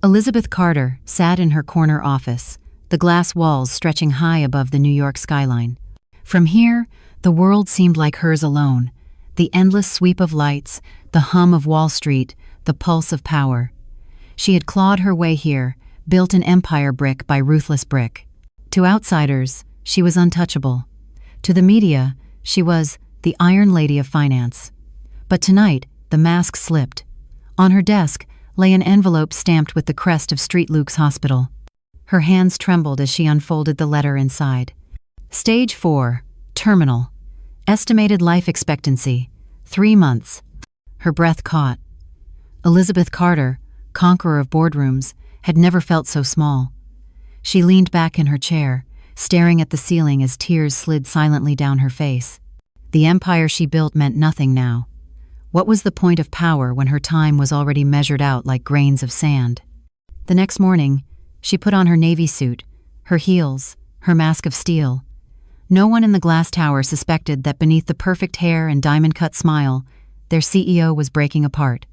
Elizabeth Carter sat in her corner office, the glass walls stretching high above the New York skyline. From here, the world seemed like hers alone. The endless sweep of lights, the hum of Wall Street, the pulse of power. She had clawed her way here, built an empire brick by ruthless brick. To outsiders, she was untouchable. To the media, she was the Iron Lady of Finance. But tonight, the mask slipped. On her desk lay an envelope stamped with the crest of St. Luke's Hospital. Her hands trembled as she unfolded the letter inside. Stage 4, terminal. Estimated life expectancy, 3 months. Her breath caught. Elizabeth Carter, conqueror of boardrooms, had never felt so small. She leaned back in her chair, staring at the ceiling as tears slid silently down her face. The empire she built meant nothing now. What was the point of power when her time was already measured out like grains of sand? The next morning, she put on her navy suit, her heels, her mask of steel. No one in the glass tower suspected that beneath the perfect hair and diamond-cut smile, their CEO was breaking apart.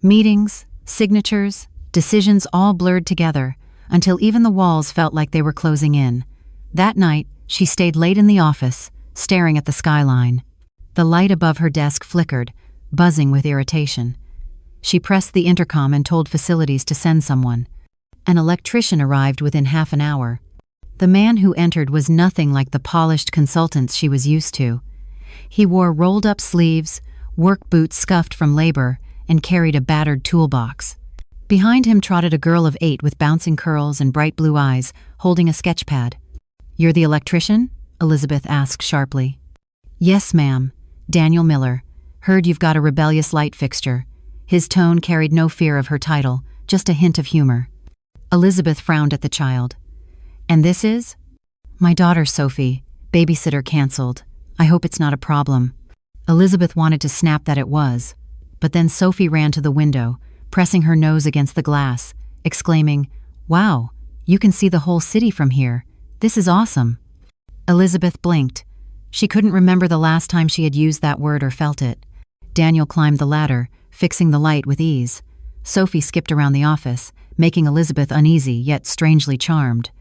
Meetings, signatures, decisions all blurred together until even the walls felt like they were closing in. That night, she stayed late in the office, staring at the skyline. The light above her desk flickered, buzzing with irritation. She pressed the intercom and told facilities to send someone. An electrician arrived within half an hour. The man who entered was nothing like the polished consultants she was used to. He wore rolled-up sleeves, work boots scuffed from labor, and carried a battered toolbox. Behind him trotted a girl of 8 with bouncing curls and bright blue eyes, holding a sketch pad. "You're the electrician?" Elizabeth asked sharply. "Yes, ma'am. Daniel Miller. Heard you've got a rebellious light fixture." His tone carried no fear of her title, just a hint of humor. Elizabeth frowned at the child. "And this is?" "My daughter, Sophie. Babysitter canceled. I hope it's not a problem." Elizabeth wanted to snap that it was, but then Sophie ran to the window, pressing her nose against the glass, exclaiming, "Wow, you can see the whole city from here. This is awesome." Elizabeth blinked. She couldn't remember the last time she had used that word or felt it. Daniel climbed the ladder, fixing the light with ease. Sophie skipped around the office, making Elizabeth uneasy yet strangely charmed.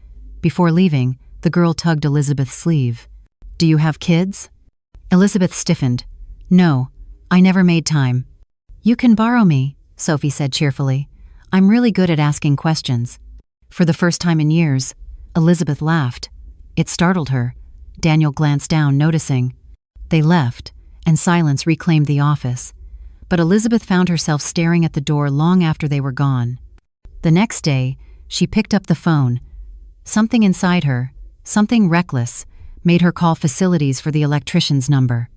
Before leaving, the girl tugged Elizabeth's sleeve. "Do you have kids?" Elizabeth stiffened. "No, I never made time." "You can borrow me," Sophie said cheerfully. "I'm really good at asking questions." For the first time in years, Elizabeth laughed. It startled her. Daniel glanced down, noticing. They left, and silence reclaimed the office. But Elizabeth found herself staring at the door long after they were gone. The next day, she picked up the phone. Something inside her, something reckless, made her call facilities for the electrician's number.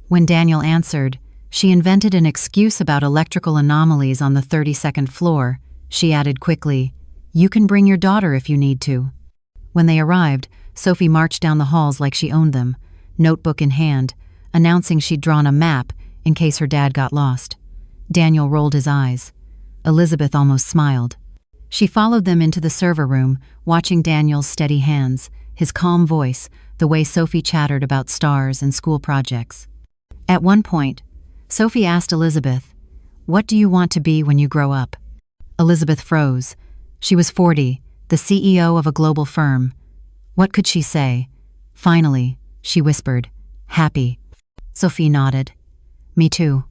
When Daniel answered, she invented an excuse about electrical anomalies on the 32nd floor. She added quickly, "You can bring your daughter if you need to." When they arrived, Sophie marched down the halls like she owned them, notebook in hand, announcing she'd drawn a map in case her dad got lost. Daniel rolled his eyes. Elizabeth almost smiled. She followed them into the server room, watching Daniel's steady hands, his calm voice, the way Sophie chattered about stars and school projects. At one point, Sophie asked Elizabeth, "What do you want to be when you grow up?" Elizabeth froze. She was 40, the CEO of a global firm. What could she say? Finally, she whispered, "Happy." Sophie nodded. "Me too."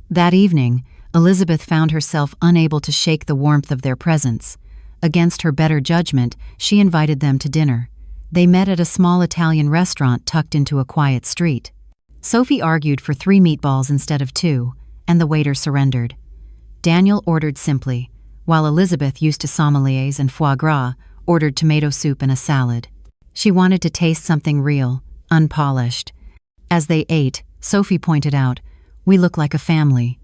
That evening, Elizabeth found herself unable to shake the warmth of their presence. Against her better judgment, she invited them to dinner. They met at a small Italian restaurant tucked into a quiet street. Sophie argued for 3 meatballs instead of 2, and the waiter surrendered. Daniel ordered simply, while Elizabeth, used to sommeliers and foie gras, ordered tomato soup and a salad. She wanted to taste something real, unpolished. As they ate, Sophie pointed out, "We look like a family."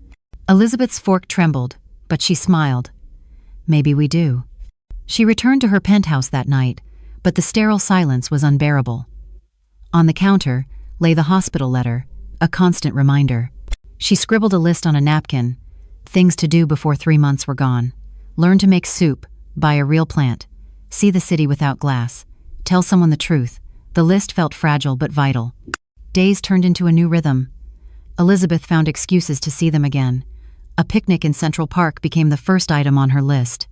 Elizabeth's fork trembled, but she smiled. "Maybe we do." She returned to her penthouse that night, but the sterile silence was unbearable. On the counter lay the hospital letter, a constant reminder. She scribbled a list on a napkin. Things to do before 3 months were gone. Learn to make soup, buy a real plant, see the city without glass, tell someone the truth. The list felt fragile but vital. Days turned into a new rhythm. Elizabeth found excuses to see them again. A picnic in Central Park became the first item on her list.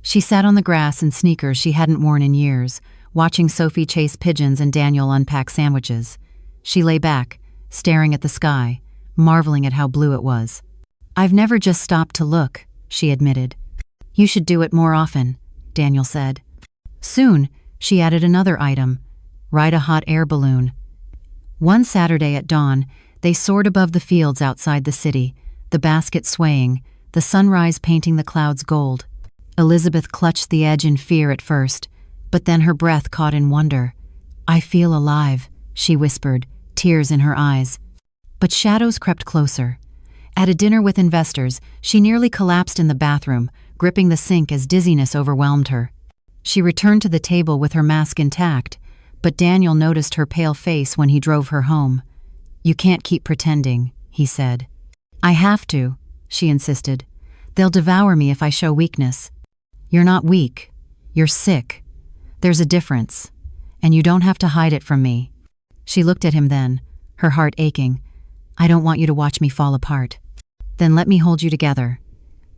She sat on the grass in sneakers she hadn't worn in years, watching Sophie chase pigeons and Daniel unpack sandwiches. She lay back, staring at the sky, marveling at how blue it was. "I've never just stopped to look," she admitted. "You should do it more often," Daniel said. Soon, she added another item: ride a hot air balloon. One Saturday at dawn, they soared above the fields outside the city, the basket swaying, the sunrise painting the clouds gold. Elizabeth clutched the edge in fear at first, but then her breath caught in wonder. "I feel alive," she whispered, tears in her eyes. But shadows crept closer. At a dinner with investors, she nearly collapsed in the bathroom, gripping the sink as dizziness overwhelmed her. She returned to the table with her mask intact, but Daniel noticed her pale face when he drove her home. "You can't keep pretending," he said. "I have to," she insisted. "They'll devour me if I show weakness." "You're not weak. You're sick. There's a difference. And you don't have to hide it from me." She looked at him then, her heart aching. "I don't want you to watch me fall apart." "Then let me hold you together,"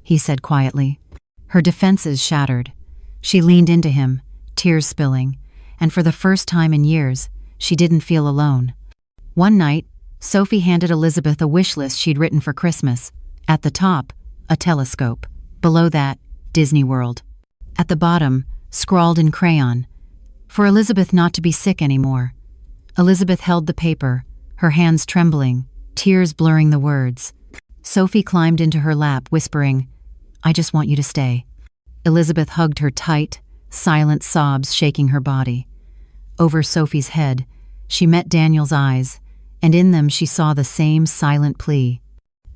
he said quietly. Her defenses shattered. She leaned into him, tears spilling, and for the first time in years, she didn't feel alone. One night, Sophie handed Elizabeth a wish list she'd written for Christmas. At the top, a telescope. Below that, Disney World. At the bottom, scrawled in crayon, for Elizabeth not to be sick anymore. Elizabeth held the paper, her hands trembling, tears blurring the words. Sophie climbed into her lap, whispering, "I just want you to stay." Elizabeth hugged her tight, silent sobs shaking her body. Over Sophie's head, she met Daniel's eyes, and in them she saw the same silent plea.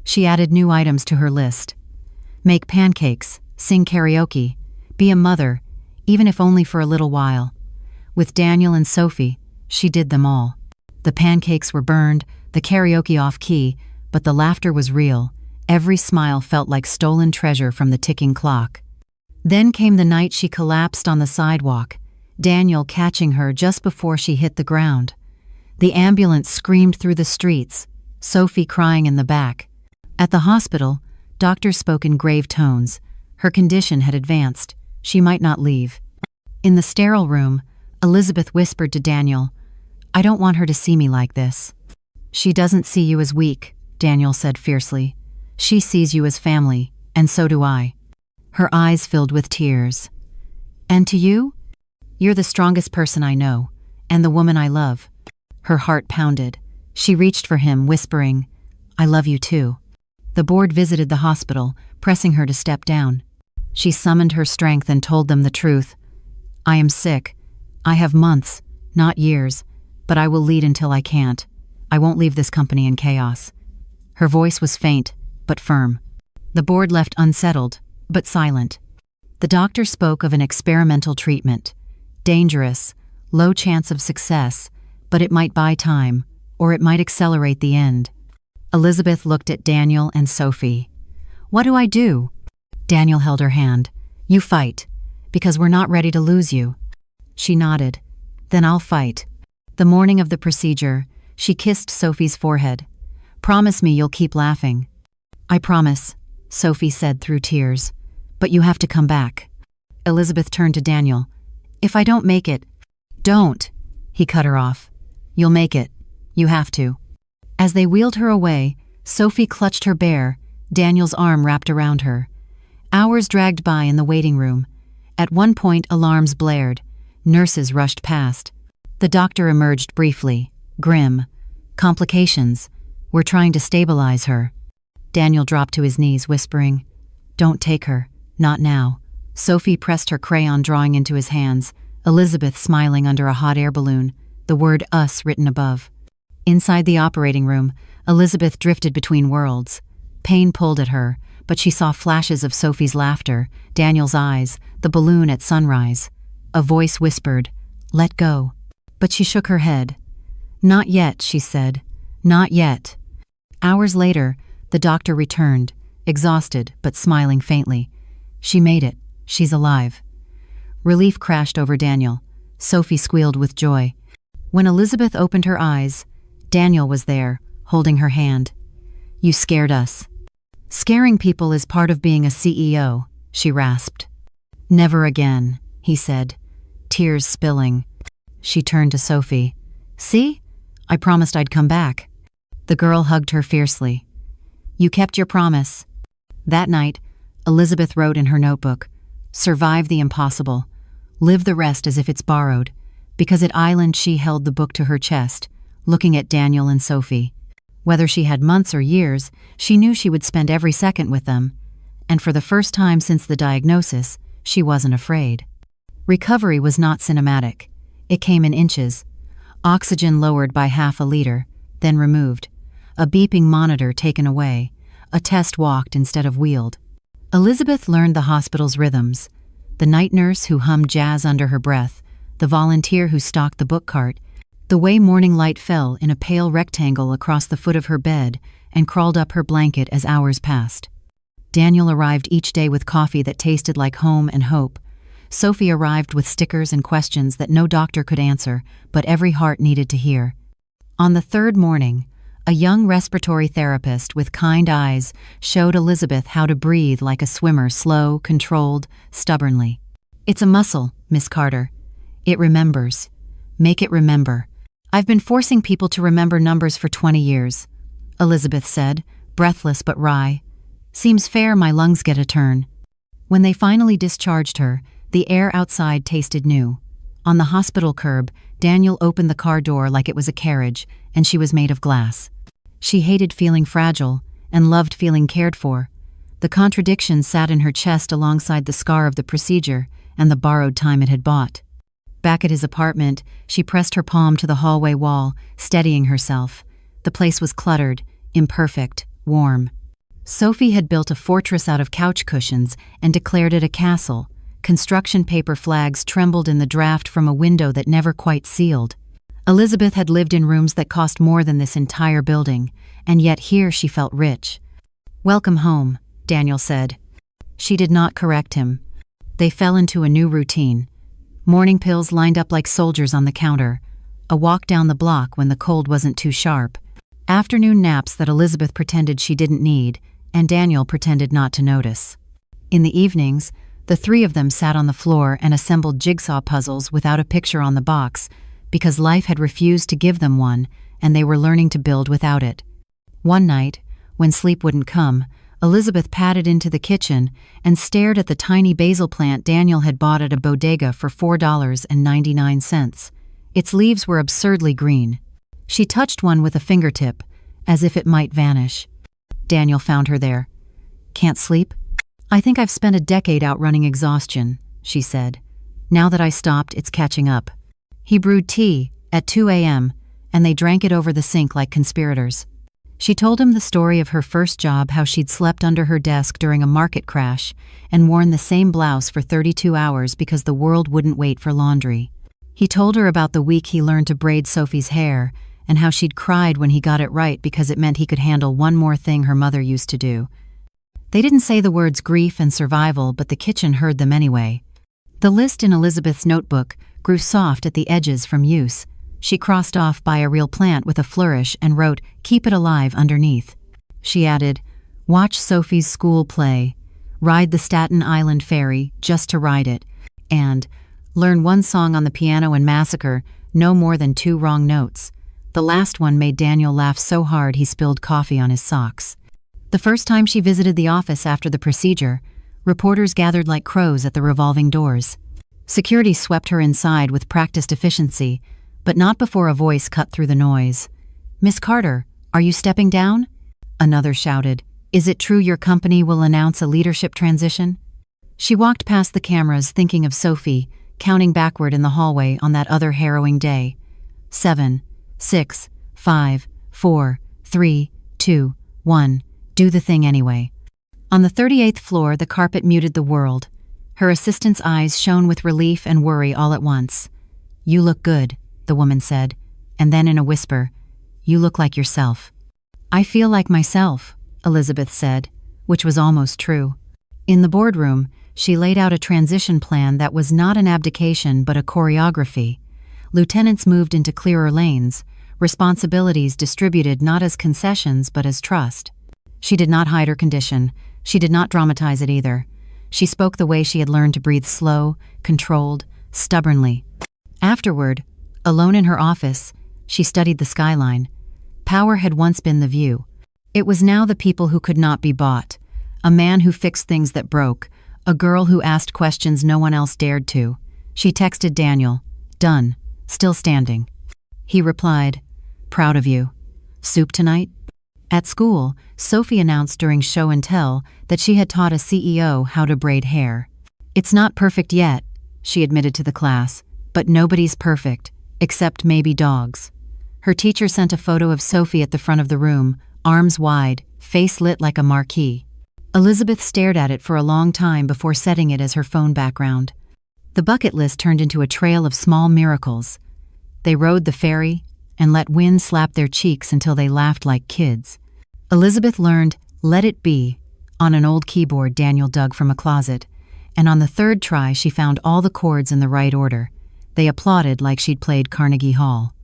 She added new items to her list. Make pancakes, sing karaoke, be a mother, even if only for a little while. With Daniel and Sophie, she did them all. The pancakes were burned, the karaoke off-key, but the laughter was real. Every smile felt like stolen treasure from the ticking clock. Then came the night she collapsed on the sidewalk, Daniel catching her just before she hit the ground. The ambulance screamed through the streets, Sophie crying in the back. At the hospital, doctors spoke in grave tones. Her condition had advanced. She might not leave. In the sterile room, Elizabeth whispered to Daniel, "I don't want her to see me like this." "She doesn't see you as weak," Daniel said fiercely. "She sees you as family, and so do I." Her eyes filled with tears. "And to you? You're the strongest person I know, and the woman I love." Her heart pounded. She reached for him, whispering, "I love you too." The board visited the hospital, pressing her to step down. She summoned her strength and told them the truth. "I am sick. I have months, not years, but I will lead until I can't. I won't leave this company in chaos." Her voice was faint, but firm. The board left unsettled, but silent. The doctor spoke of an experimental treatment. Dangerous, low chance of success, but it might buy time, or it might accelerate the end. Elizabeth looked at Daniel and Sophie. "What do I do?" Daniel held her hand. "You fight, because we're not ready to lose you." She nodded. "Then I'll fight." The morning of the procedure, she kissed Sophie's forehead. "Promise me you'll keep laughing." "I promise," Sophie said through tears. "But you have to come back." Elizabeth turned to Daniel. "If I don't make it—" "Don't," he cut her off. "You'll make it. You have to." As they wheeled her away, Sophie clutched her bear, Daniel's arm wrapped around her. Hours dragged by in the waiting room. At one point, alarms blared. Nurses rushed past. The doctor emerged briefly, grim. "Complications. We're trying to stabilize her." Daniel dropped to his knees, whispering, "Don't take her. Not now." Sophie pressed her crayon drawing into his hands, Elizabeth smiling under a hot air balloon, the word "us" written above. Inside the operating room, Elizabeth drifted between worlds. Pain pulled at her, but she saw flashes of Sophie's laughter, Daniel's eyes, the balloon at sunrise. A voice whispered, "Let go." But she shook her head. "Not yet," she said. "Not yet." Hours later, the doctor returned, exhausted but smiling faintly. "She made it. She's alive." Relief crashed over Daniel. Sophie squealed with joy. When Elizabeth opened her eyes, Daniel was there, holding her hand. "You scared us." "Scaring people is part of being a CEO," she rasped. "Never again," he said, tears spilling. She turned to Sophie. "See? I promised I'd come back." The girl hugged her fiercely. "You kept your promise." That night, Elizabeth wrote in her notebook, "Survive the impossible. Live the rest as if it's borrowed." Because at Island she held the book to her chest, looking at Daniel and Sophie. Whether she had months or years, she knew she would spend every second with them. And for the first time since the diagnosis, she wasn't afraid. Recovery was not cinematic. It came in inches. Oxygen lowered by half a liter, then removed. A beeping monitor taken away. A test walked instead of wheeled. Elizabeth learned the hospital's rhythms. The night nurse who hummed jazz under her breath, the volunteer who stocked the book cart, the way morning light fell in a pale rectangle across the foot of her bed and crawled up her blanket as hours passed. Daniel arrived each day with coffee that tasted like home and hope. Sophie arrived with stickers and questions that no doctor could answer, but every heart needed to hear. On the third morning, a young respiratory therapist with kind eyes showed Elizabeth how to breathe like a swimmer, slow, controlled, stubbornly. "It's a muscle, Miss Carter. It remembers. Make it remember." "I've been forcing people to remember numbers for 20 years, Elizabeth said, breathless but wry. "Seems fair my lungs get a turn." When they finally discharged her, the air outside tasted new. On the hospital curb, Daniel opened the car door like it was a carriage, and she was made of glass. She hated feeling fragile and loved feeling cared for. The contradiction sat in her chest alongside the scar of the procedure and the borrowed time it had bought. Back at his apartment, she pressed her palm to the hallway wall, steadying herself. The place was cluttered, imperfect, warm. Sophie had built a fortress out of couch cushions and declared it a castle. Construction paper flags trembled in the draft from a window that never quite sealed. Elizabeth had lived in rooms that cost more than this entire building, and yet here she felt rich. "Welcome home," Daniel said. She did not correct him. They fell into a new routine. Morning pills lined up like soldiers on the counter. A walk down the block when the cold wasn't too sharp. Afternoon naps that Elizabeth pretended she didn't need, and Daniel pretended not to notice. In the evenings, the three of them sat on the floor and assembled jigsaw puzzles without a picture on the box, because life had refused to give them one, and they were learning to build without it. One night, when sleep wouldn't come, Elizabeth padded into the kitchen and stared at the tiny basil plant Daniel had bought at a bodega for $4.99. Its leaves were absurdly green. She touched one with a fingertip, as if it might vanish. Daniel found her there. "Can't sleep?" "I think I've spent a decade outrunning exhaustion," she said. "Now that I stopped, it's catching up." He brewed tea at 2 a.m., and they drank it over the sink like conspirators. She told him the story of her first job, how she'd slept under her desk during a market crash and worn the same blouse for 32 hours because the world wouldn't wait for laundry. He told her about the week he learned to braid Sophie's hair and how she'd cried when he got it right because it meant he could handle one more thing her mother used to do. They didn't say the words grief and survival, but the kitchen heard them anyway. The list in Elizabeth's notebook grew soft at the edges from use. She crossed off "buy a real plant" with a flourish and wrote "keep it alive" underneath. She added, "watch Sophie's school play, ride the Staten Island ferry just to ride it, and learn one song on the piano and massacre no more than 2 wrong notes." The last one made Daniel laugh so hard he spilled coffee on his socks. The first time she visited the office after the procedure, reporters gathered like crows at the revolving doors. Security swept her inside with practiced efficiency, but not before a voice cut through the noise. "Miss Carter, are you stepping down?" Another shouted, "Is it true your company will announce a leadership transition?" She walked past the cameras thinking of Sophie, counting backward in the hallway on that other harrowing day. 7, 6, 5, 4, 3, 2, 1. Do the thing anyway. On the 38th floor, the carpet muted the world. Her assistant's eyes shone with relief and worry all at once. "You look good," the woman said, and then in a whisper, "You look like yourself." "I feel like myself," Elizabeth said, which was almost true. In the boardroom, she laid out a transition plan that was not an abdication but a choreography. Lieutenants moved into clearer lanes, responsibilities distributed not as concessions but as trust. She did not hide her condition. She did not dramatize it either. She spoke the way she had learned to breathe slow, controlled, stubbornly. Afterward, alone in her office, she studied the skyline. Power had once been the view. It was now the people who could not be bought. A man who fixed things that broke. A girl who asked questions no one else dared to. She texted Daniel, "Done. Still standing." He replied, "Proud of you. Soup tonight?" At school, Sophie announced during show and tell that she had taught a CEO how to braid hair. "It's not perfect yet," she admitted to the class, "but nobody's perfect, except maybe dogs." Her teacher sent a photo of Sophie at the front of the room, arms wide, face lit like a marquee. Elizabeth stared at it for a long time before setting it as her phone background. The bucket list turned into a trail of small miracles. They rode the ferry and let wind slap their cheeks until they laughed like kids. Elizabeth learned "Let It Be" on an old keyboard Daniel dug from a closet, and on the third try she found all the chords in the right order. They applauded like she'd played Carnegie Hall.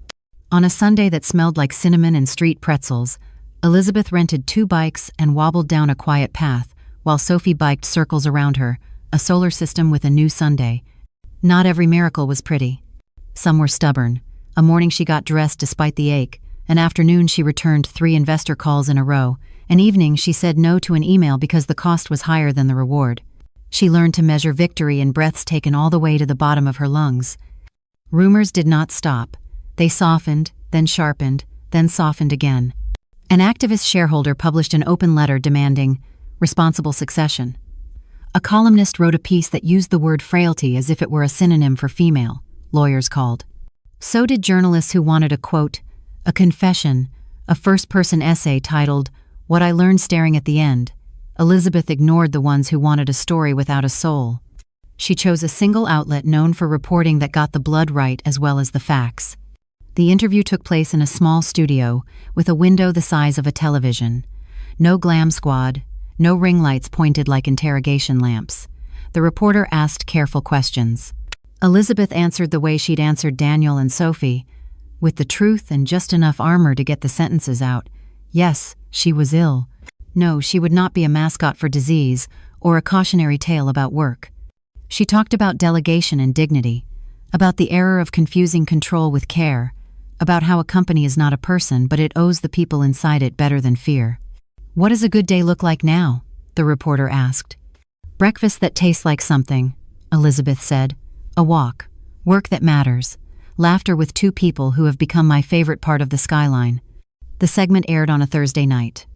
On a Sunday that smelled like cinnamon and street pretzels, Elizabeth rented 2 bikes and wobbled down a quiet path, while Sophie biked circles around her, a solar system with a new Sunday. Not every miracle was pretty. Some were stubborn. A morning she got dressed despite the ache. An afternoon she returned 3 investor calls in a row. An evening she said no to an email because the cost was higher than the reward. She learned to measure victory in breaths taken all the way to the bottom of her lungs. Rumors did not stop. They softened, then sharpened, then softened again. An activist shareholder published an open letter demanding responsible succession. A columnist wrote a piece that used the word frailty as if it were a synonym for female, lawyers called. So did journalists who wanted a quote, a confession, a first-person essay titled, "What I Learned Staring at the End." Elizabeth ignored the ones who wanted a story without a soul. She chose a single outlet known for reporting that got the blood right as well as the facts. The interview took place in a small studio with a window the size of a television. No glam squad, no ring lights pointed like interrogation lamps. The reporter asked careful questions. Elizabeth answered the way she'd answered Daniel and Sophie, with the truth and just enough armor to get the sentences out. Yes, she was ill. No, she would not be a mascot for disease or a cautionary tale about work. She talked about delegation and dignity, about the error of confusing control with care, about how a company is not a person but it owes the people inside it better than fear. "What does a good day look like now?" the reporter asked. "Breakfast that tastes like something," Elizabeth said. "A walk. Work that matters. Laughter with 2 people who have become my favorite part of the skyline." The segment aired on a Thursday night.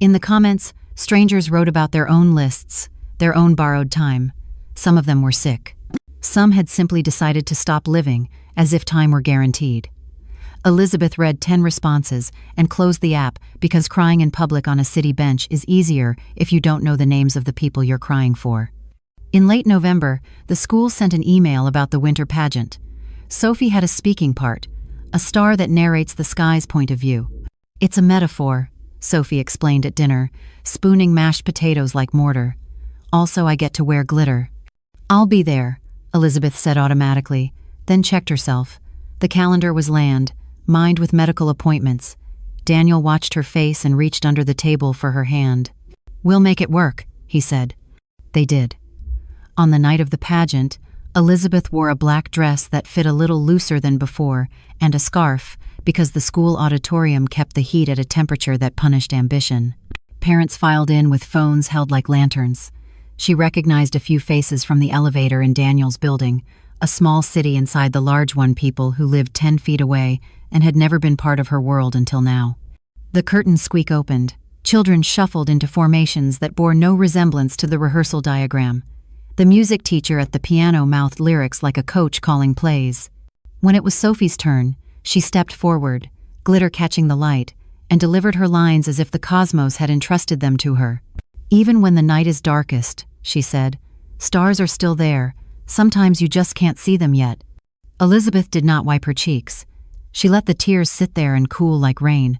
In the comments, strangers wrote about their own lists, their own borrowed time. Some of them were sick. Some had simply decided to stop living, as if time were guaranteed. Elizabeth read 10 responses and closed the app because crying in public on a city bench is easier if you don't know the names of the people you're crying for. In late November, the school sent an email about the winter pageant. Sophie had a speaking part, a star that narrates the sky's point of view. "It's a metaphor," Sophie explained at dinner, spooning mashed potatoes like mortar. "Also, I get to wear glitter." "I'll be there," Elizabeth said automatically, then checked herself. The calendar was land, mined with medical appointments. Daniel watched her face and reached under the table for her hand. "We'll make it work," he said. They did. On the night of the pageant, Elizabeth wore a black dress that fit a little looser than before, and a scarf, because the school auditorium kept the heat at a temperature that punished ambition. Parents filed in with phones held like lanterns. She recognized a few faces from the elevator in Daniel's building, a small city inside the large one, people who lived 10 feet away and had never been part of her world until now. The curtains squeak opened. Children shuffled into formations that bore no resemblance to the rehearsal diagram. The music teacher at the piano mouthed lyrics like a coach calling plays. When it was Sophie's turn, she stepped forward, glitter catching the light, and delivered her lines as if the cosmos had entrusted them to her. "Even when the night is darkest," she said, "stars are still there. Sometimes you just can't see them yet." Elizabeth did not wipe her cheeks. She let the tears sit there and cool like rain.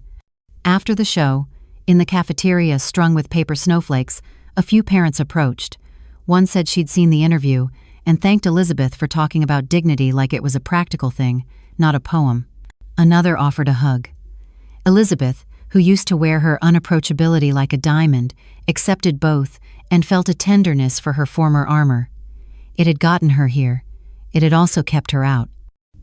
After the show, in the cafeteria strung with paper snowflakes, a few parents approached. One said she'd seen the interview and thanked Elizabeth for talking about dignity like it was a practical thing, not a poem. Another offered a hug. Elizabeth, who used to wear her unapproachability like a diamond, accepted both and felt a tenderness for her former armor. It had gotten her here. It had also kept her out.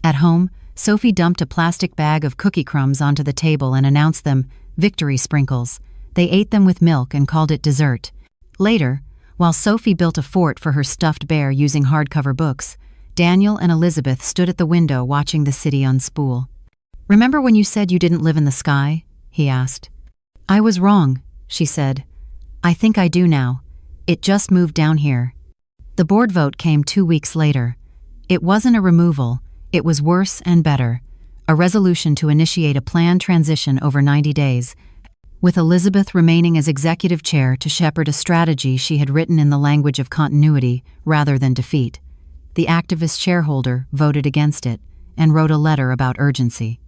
At home, Sophie dumped a plastic bag of cookie crumbs onto the table and announced them victory sprinkles. They ate them with milk and called it dessert. Later, while Sophie built a fort for her stuffed bear using hardcover books, Daniel and Elizabeth stood at the window watching the city unspool. "Remember when you said you didn't live in the sky?" he asked. "I was wrong," she said. "I think I do now. It just moved down here." The board vote came 2 weeks later. It wasn't a removal, it was worse and better. A resolution to initiate a planned transition over 90 days, with Elizabeth remaining as executive chair to shepherd a strategy she had written in the language of continuity rather than defeat. The activist shareholder voted against it and wrote a letter about urgency.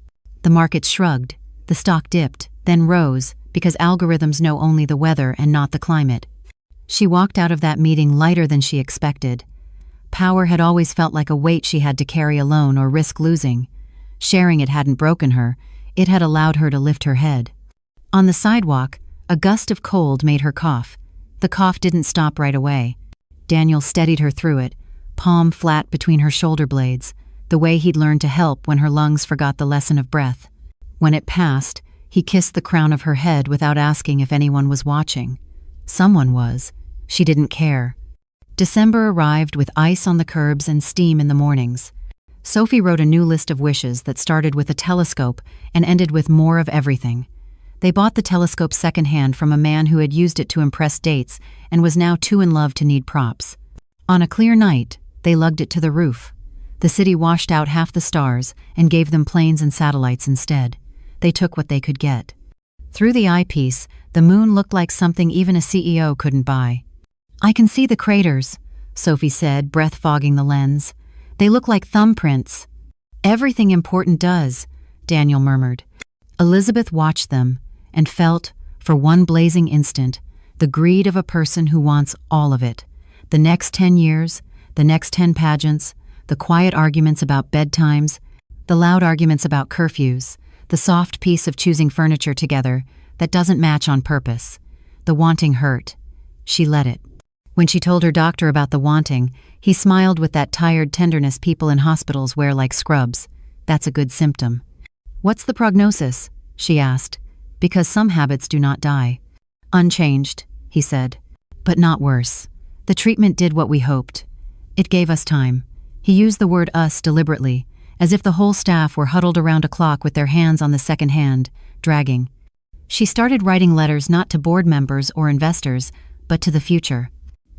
The market shrugged, the stock dipped, then rose because algorithms know only the weather and not the climate. She walked out of that meeting lighter than she expected. Power had always felt like a weight she had to carry alone or risk losing. Sharing it hadn't broken her, it had allowed her to lift her head. On the sidewalk, a gust of cold made her cough. The cough didn't stop right away. Daniel steadied her through it, palm flat between her shoulder blades, the way he'd learned to help when her lungs forgot the lesson of breath. When it passed, he kissed the crown of her head without asking if anyone was watching. Someone was. She didn't care. December arrived with ice on the curbs and steam in the mornings. Sophie wrote a new list of wishes that started with a telescope and ended with more of everything. They bought the telescope secondhand from a man who had used it to impress dates and was now too in love to need props. On a clear night, they lugged it to the roof. The city washed out half the stars and gave them planes and satellites instead. They took what they could get. Through the eyepiece, the moon looked like something even a CEO couldn't buy. "I can see the craters," Sophie said, breath fogging the lens. "They look like thumbprints." "Everything important does," Daniel murmured. Elizabeth watched them and felt, for one blazing instant, the greed of a person who wants all of it. The next 10 years, the next 10 pageants, the quiet arguments about bedtimes, the loud arguments about curfews, the soft peace of choosing furniture together that doesn't match on purpose. The wanting hurt. She let it. When she told her doctor about the wanting, he smiled with that tired tenderness people in hospitals wear like scrubs. "That's a good symptom." "What's the prognosis?" she asked, because some habits do not die. "Unchanged," he said, "but not worse. The treatment did what we hoped. It gave us time." He used the word us deliberately, as if the whole staff were huddled around a clock with their hands on the second hand, dragging. She started writing letters not to board members or investors, but to the future.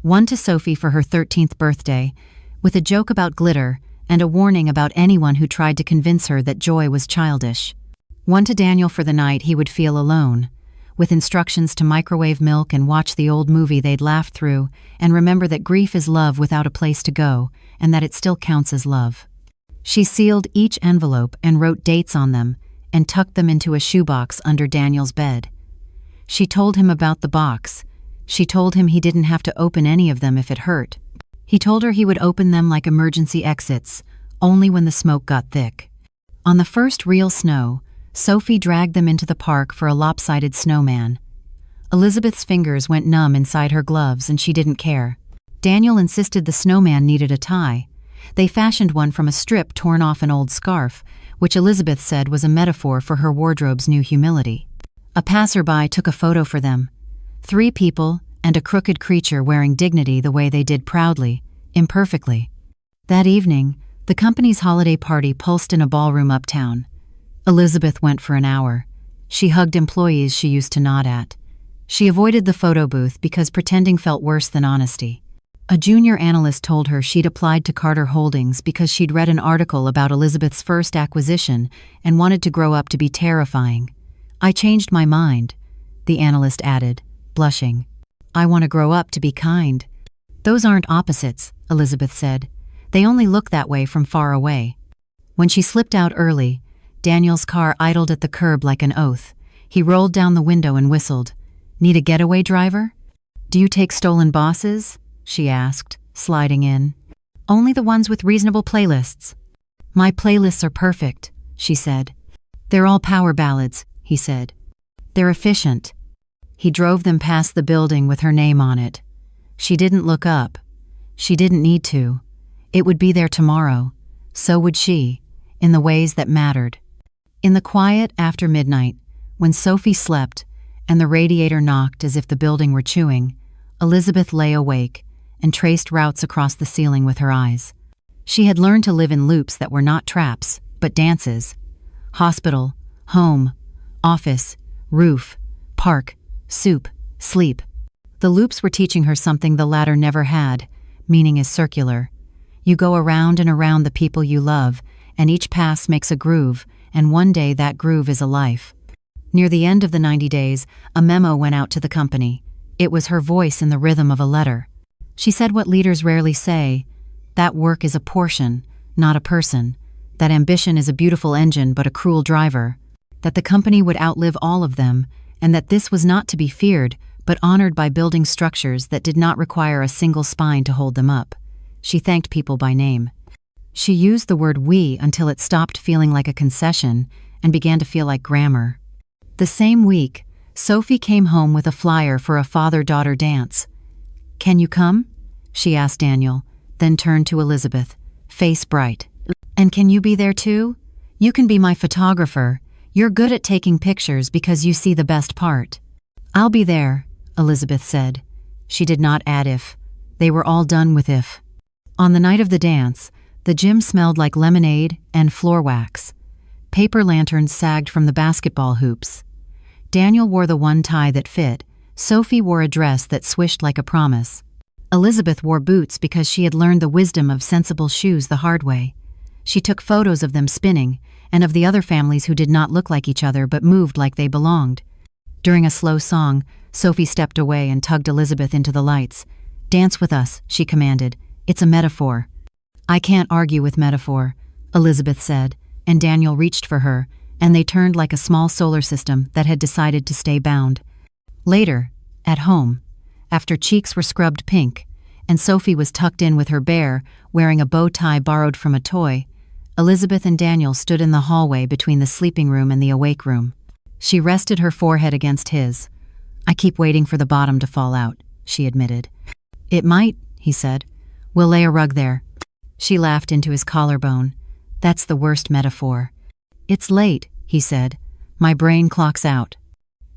One to Sophie for her 13th birthday, with a joke about glitter and a warning about anyone who tried to convince her that joy was childish. One to Daniel for the night he would feel alone, with instructions to microwave milk and watch the old movie they'd laughed through and remember that grief is love without a place to go and that it still counts as love. She sealed each envelope and wrote dates on them and tucked them into a shoebox under Daniel's bed. She told him about the box. She told him he didn't have to open any of them if it hurt. He told her he would open them like emergency exits, only when the smoke got thick. On the first real snow, Sophie dragged them into the park for a lopsided snowman. Elizabeth's fingers went numb inside her gloves and she didn't care. Daniel insisted the snowman needed a tie. They fashioned one from a strip torn off an old scarf, which Elizabeth said was a metaphor for her wardrobe's new humility. A passerby took a photo for them. 3 people and a crooked creature wearing dignity the way they did proudly, imperfectly. That evening, the company's holiday party pulsed in a ballroom uptown. Elizabeth went for an hour. She hugged employees she used to nod at. She avoided the photo booth because pretending felt worse than honesty. A junior analyst told her she'd applied to Carter Holdings because she'd read an article about Elizabeth's first acquisition and wanted to grow up to be terrifying. "I changed my mind," the analyst added, blushing. "I want to grow up to be kind." "Those aren't opposites," Elizabeth said. "They only look that way from far away." When she slipped out early, Daniel's car idled at the curb like an oath. He rolled down the window and whistled. "Need a getaway driver?" "Do you take stolen bosses?" she asked, sliding in. "Only the ones with reasonable playlists." "My playlists are perfect," she said. "They're all power ballads," he said. They're efficient." He drove them past the building with her name on it. She didn't look up. She didn't need to. It would be there tomorrow. So would she, in the ways that mattered. In the quiet after midnight, when Sophie slept and the radiator knocked as if the building were chewing, Elizabeth lay awake and traced routes across the ceiling with her eyes. She had learned to live in loops that were not traps, but dances. Hospital, home, office, roof, park, soup, sleep. The loops were teaching her something the latter never had. Meaning is circular. You go around and around the people you love, and each pass makes a groove, and one day that groove is a life. Near the end of the 90 days, a memo went out to the company. It was her voice in the rhythm of a letter. She said what leaders rarely say: that work is a portion, not a person. That ambition is a beautiful engine but a cruel driver. That the company would outlive all of them, and that this was not to be feared, but honored by building structures that did not require a single spine to hold them up. She thanked people by name. She used the word "we" until it stopped feeling like a concession and began to feel like grammar. The same week, Sophie came home with a flyer for a father-daughter dance. "Can you come?" she asked Daniel, then turned to Elizabeth, face bright. "And can you be there too? You can be my photographer. You're good at taking pictures because you see the best part." "I'll be there," Elizabeth said. She did not add if. They were all done with if. On the night of the dance, the gym smelled like lemonade and floor wax. Paper lanterns sagged from the basketball hoops. Daniel wore the one tie that fit. Sophie wore a dress that swished like a promise. Elizabeth wore boots because she had learned the wisdom of sensible shoes the hard way. She took photos of them spinning, and of the other families who did not look like each other but moved like they belonged. During a slow song, Sophie stepped away and tugged Elizabeth into the lights. "Dance with us," she commanded. "It's a metaphor." "I can't argue with metaphor," Elizabeth said, and Daniel reached for her, and they turned like a small solar system that had decided to stay bound. Later, at home, after cheeks were scrubbed pink, and Sophie was tucked in with her bear, wearing a bow tie borrowed from a toy, Elizabeth and Daniel stood in the hallway between the sleeping room and the awake room. She rested her forehead against his. "I keep waiting for the bottom to fall out," she admitted. "It might," he said. "We'll lay a rug there." She laughed into his collarbone. "That's the worst metaphor." "It's late," he said. "My brain clocks out."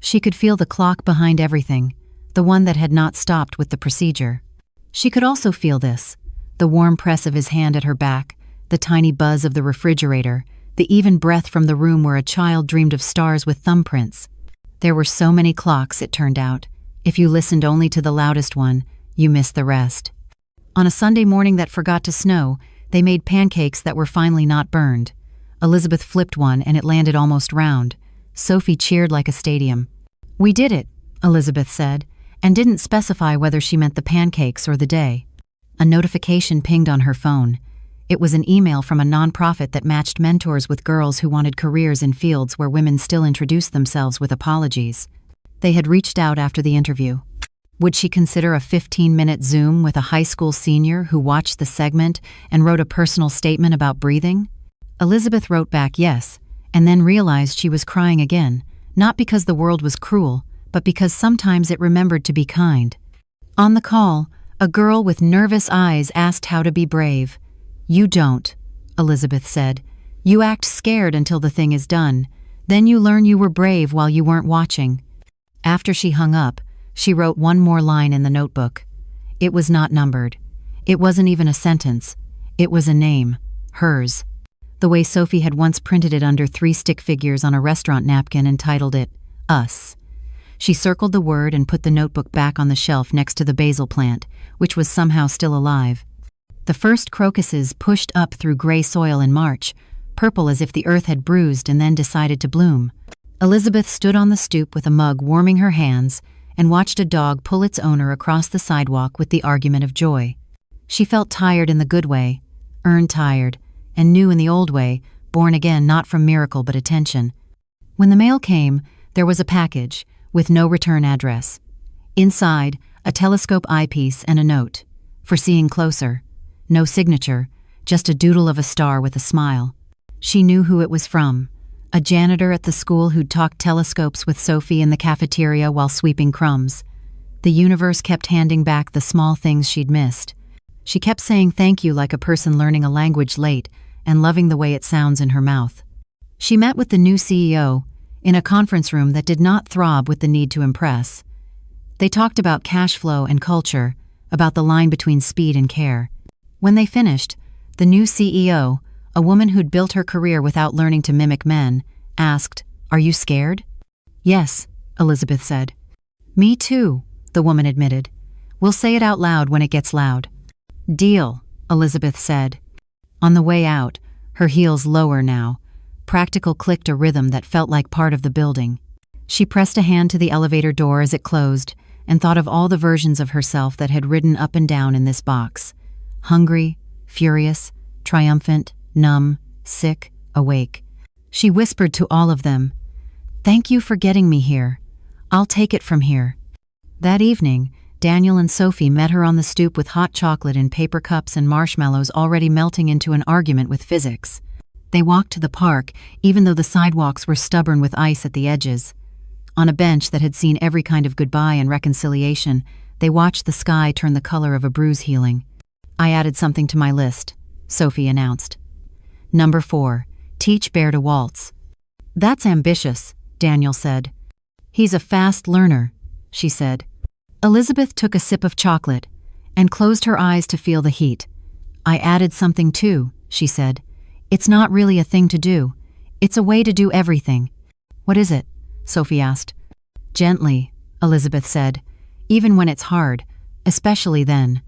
She could feel the clock behind everything, the one that had not stopped with the procedure. She could also feel this, the warm press of his hand at her back, the tiny buzz of the refrigerator, the even breath from the room where a child dreamed of stars with thumbprints. There were so many clocks, it turned out. If you listened only to the loudest one, you missed the rest. On a Sunday morning that forgot to snow, they made pancakes that were finally not burned. Elizabeth flipped one and it landed almost round. Sophie cheered like a stadium. "We did it," Elizabeth said, and didn't specify whether she meant the pancakes or the day. A notification pinged on her phone. It was an email from a nonprofit that matched mentors with girls who wanted careers in fields where women still introduced themselves with apologies. They had reached out after the interview. Would she consider a 15-minute Zoom with a high school senior who watched the segment and wrote a personal statement about breathing? Elizabeth wrote back yes, and then realized she was crying again, not because the world was cruel, but because sometimes it remembered to be kind. On the call, a girl with nervous eyes asked how to be brave. "You don't," Elizabeth said. "You act scared until the thing is done. Then you learn you were brave while you weren't watching." After she hung up, she wrote one more line in the notebook. It was not numbered. It wasn't even a sentence. It was a name. Hers. The way Sophie had once printed it under 3 stick figures on a restaurant napkin and titled it, "Us." She circled the word and put the notebook back on the shelf next to the basil plant, which was somehow still alive. The first crocuses pushed up through gray soil in March, purple as if the earth had bruised and then decided to bloom. Elizabeth stood on the stoop with a mug warming her hands and watched a dog pull its owner across the sidewalk with the argument of joy. She felt tired in the good way, earned tired, and new in the old way, born again not from miracle but attention. When the mail came, there was a package, with no return address. Inside, a telescope eyepiece and a note, for seeing closer. No signature, just a doodle of a star with a smile. She knew who it was from. a janitor at the school who'd talked telescopes with Sophie in the cafeteria while sweeping crumbs. The universe kept handing back the small things she'd missed. She kept saying thank you like a person learning a language late and loving the way it sounds in her mouth. She met with the new CEO in a conference room that did not throb with the need to impress. They talked about cash flow and culture, about the line between speed and care. When they finished, the new CEO, a woman who'd built her career without learning to mimic men, asked, "Are you scared?" "Yes," Elizabeth said. "Me too," the woman admitted. "We'll say it out loud when it gets loud." "Deal," Elizabeth said. On the way out, her heels lower now, Practical clicked a rhythm that felt like part of the building. She pressed a hand to the elevator door as it closed and thought of all the versions of herself that had ridden up and down in this box. Hungry, furious, triumphant, numb, sick, awake. She whispered to all of them, "Thank you for getting me here. I'll take it from here." That evening, Daniel and Sophie met her on the stoop with hot chocolate in paper cups and marshmallows already melting into an argument with physics. They walked to the park, even though the sidewalks were stubborn with ice at the edges. On a bench that had seen every kind of goodbye and reconciliation, they watched the sky turn the color of a bruise healing. "I added something to my list," Sophie announced. Number 4, teach Bear to waltz. "That's ambitious," Daniel said. "He's a fast learner," she said. Elizabeth took a sip of chocolate and closed her eyes to feel the heat. "I added something too," she said. "It's not really a thing to do. It's a way to do everything." "What is it?" Sophie asked. "Gently," Elizabeth said, "even when it's hard, especially then."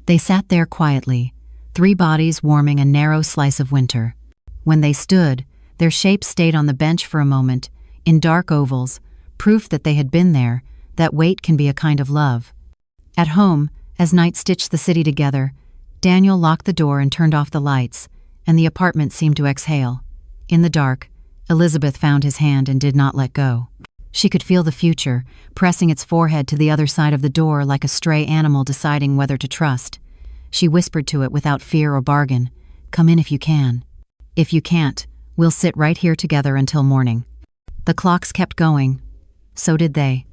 They sat there quietly, 3 bodies warming a narrow slice of winter. When they stood, their shapes stayed on the bench for a moment, in dark ovals, proof that they had been there, that wait can be a kind of love. At home, as night stitched the city together, Daniel locked the door and turned off the lights, and the apartment seemed to exhale. In the dark, Elizabeth found his hand and did not let go. She could feel the future, pressing its forehead to the other side of the door like a stray animal deciding whether to trust. She whispered to it without fear or bargain, "Come in if you can. If you can't, we'll sit right here together until morning." The clocks kept going. So did they.